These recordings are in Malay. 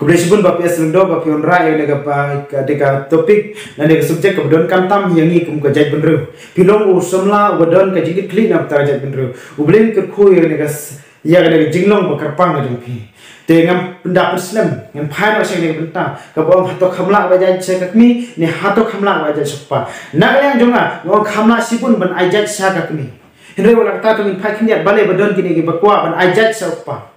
Kemudian sebelum bapak selendo bapak onra yang dekat topik dan dekat subjek kemudian kamtam yang ni kum kajat benru. Pilong usomla wadon kajit klik nak terajat benru. Ubelin kerku yang dekat jinglong bakarpang ngajung pi. Dengan pendapat Islam yang paham macam ni bentang. Kalau hatok kamla wajah cakap ni hatok kamla wajah sepa. Nak yang jonga ngong kamla sipun ban ajat cakap ni. Henry ulang kata tu paham ni balai badon kini bakwa ban ajat sepa.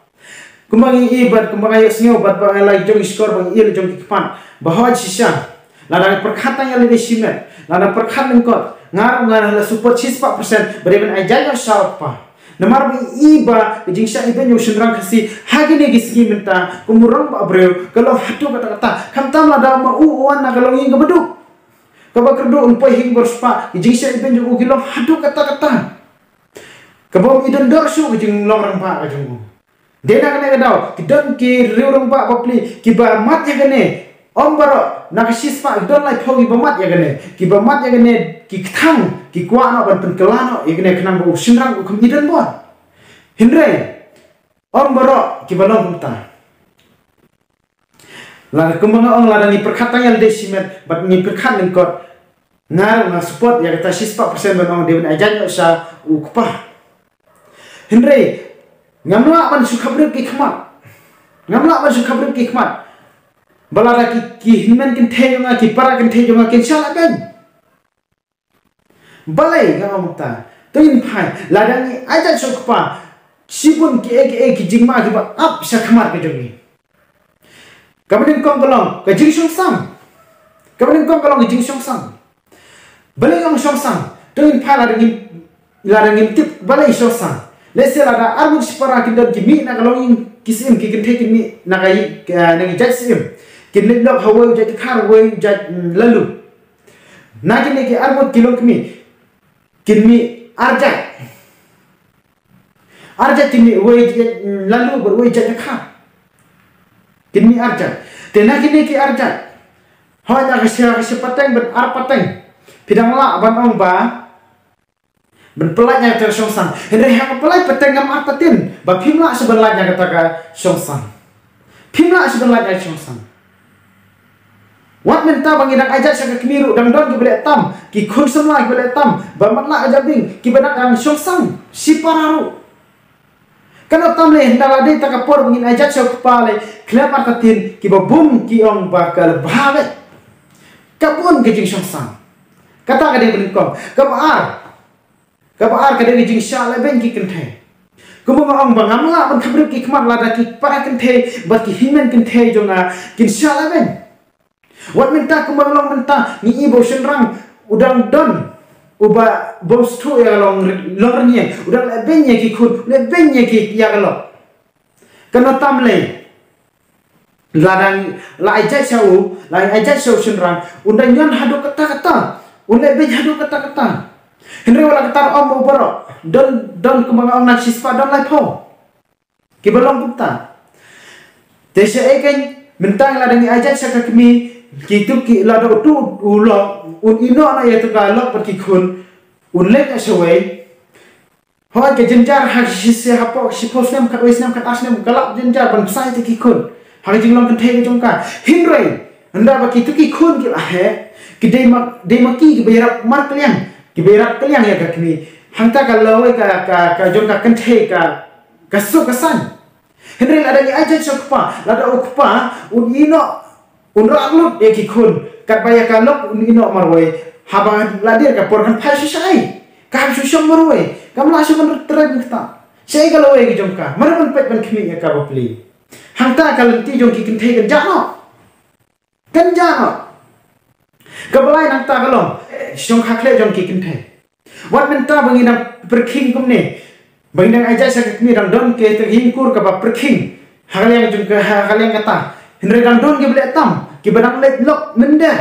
Kumbang ibat kumbang ayat sengau bat lagi jong skor bang il jong kipan bahwa sisa ladang perkataan yang lebih simet ladang perkataan engkau ngar la super 4% beriban aja siapa namar bang iba jing sya iba nyusun rang kasi hagi ne gisgi minta kumurang ba breu kalau hatu kata-kata kam tam ladang ma uwan na kalau ingin kebedu kaba kerdu umpai hing berspa jing sya iba nyugu gilom hatu kata-kata kabom idon dorsu jing lorang pa ajung Dena kena kedau, kidon ki riurung pak popli, kiba mat ya kene, om baro nakasis pak kidon lai pau kiba mat ya kene, kiba mat ya kene, ki ketang, ki kuano ban penkelano, ya kene kenang bau sinrang ukum idon bon. Hindre, om baro kiba long kumta. Lalu kembang orang ladang ni perkataan yang desimet, bat ni perkataan lengkot, ngar support ya kata 4% ban orang dia ajan sa ukupah. Hindre. Ngamla ban suka brek kikmat. Ngamla ban suka brek kikmat. Balara ki himen kin theyonga ki para kin theyonga kin sala kan. Balai ngamta. Toin phai ladani aja sokpa. Sibun ki jingma ki ba up sa khamar ke jongi. Kabin kong kolong ka jing song sam. Kabin kong kolong jing song sam. Balai ngam song sam. Toin phai ladani tip balai song sam. Lesel ada armut separa kita kimi nak kalau ingin kisim kikin kimi nak ai nak jat sim kin lelok hawa jat khar hawa jat lalu nak ni ki armut kilo kimi arjat kimi hawa jat lalu berhawa jat khar kimi arjat tenak ni ki arjat hawa nak sepateng ber pateng pidang la ban ong ba berpelatnya kata songsang. Henry hang pelai peteng ngam arpatin. Ba pimla sebenarnya kata songsang. Pimla sebenarnya songsang. Wat minta bangidak ajat sa kemiru dang don ki bele tam, ki khun semla ki bele tam, ba matla aja bing ki banak ang songsang si pararu. Kana tam le hendak ade ta kapor bangin ajat sa kepale, klep arpatin ki ba bum ki ong bakal bawe. Kapun ke jing songsang. Kata kade belingkong, kapar Kabar kada jing syala ben ki kenthe. Kumba ong bangamla ban khabruk ki khmat lada ki para kenthe bat ki himen kenthe jonga kin syala ben. Wat minta kumba long minta ni ibo senrang udang don uba bos tu ya long lornie udang benye ki khut le benye ki ya galo. Kana tamle ladang la ajat sau la ajat sau senrang undang yon hadu kata-kata unle ben hadu kata-kata. Henry wala ketar om ubaro don kumang om nak sispa don lai po kibalong kumta tese eken mentang la dangi ajat sa kakmi kitu ki la do tu ulo un ino na ya tu kalok perki khun un lek asaway ho ke jenjar ha sisse hapo sipos nem kat wis nem kat asnem galak jenjar ban sai te ki khun ha jinglong kan the jongka Henry anda ba kitu ki khun ki ahe ki dei ki bayar mar kalian kiberak kalian ya kakmi hangta kalau ka jong ka kenthe ka kasuk kasan Henry ada ni aja sokpa lada ukpa un ino un raglut e kikun kat baya kalok un ino marwe haba ladir ka porkan phasu sai ka su shom marwe kamla su ban trem ta sai kalau e jong ka marban pet ban khmi ya ka bopli hangta kalenti jong ki kenthe kan jano kabalai nang ta kalong song khakle jong ki kenthe wat minta bangina perking kumne bangina aja sa kami dang don ke terhingkur ka ba perking haliang jong ka haliang kata Henry dang don ke bele tam ki badang let lok mende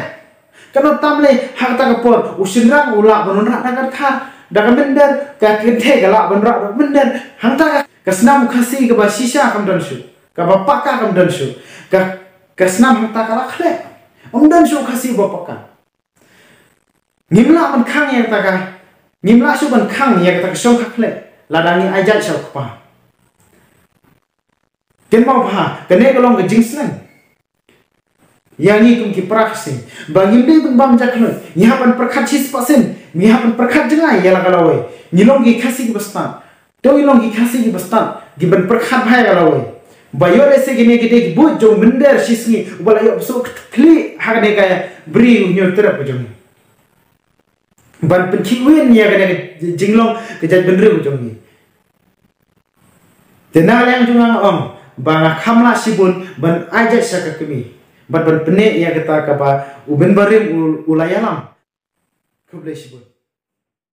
kana tam le hakta ka por usinrang ula banunra nagar kha daga mender ka kenthe gala banra mender hangta ka snam khasi ka ba sisa kam don su ka ba pakka kam don su ka snam hangta ka rakhle don su khasi ba pakka Nimla man khang yang taka nimla su ban khang yang taka song khakle ladangi ajat sa pa ken mau pha kene kolong ke jingslen yang ni kum ki praksi bagi be bun bam jakno nyapan perkhat 6% nyapan perkhat jengai yala kalawai nilong gi khasi gi bastan to ilong gi khasi gi bastan gi ban perkhat bhai kalawai bayor ese gine gide bu jo minder sisni ubala yo so kli hagane kaya bri nyo terap jong ban penkiwen ya gane jinglong ke jat benre jong ni tenang yang jungang om banga khamla sibun ban aja saka kemi ban pene ya kata kapa uben barim ulayalam kublai sibun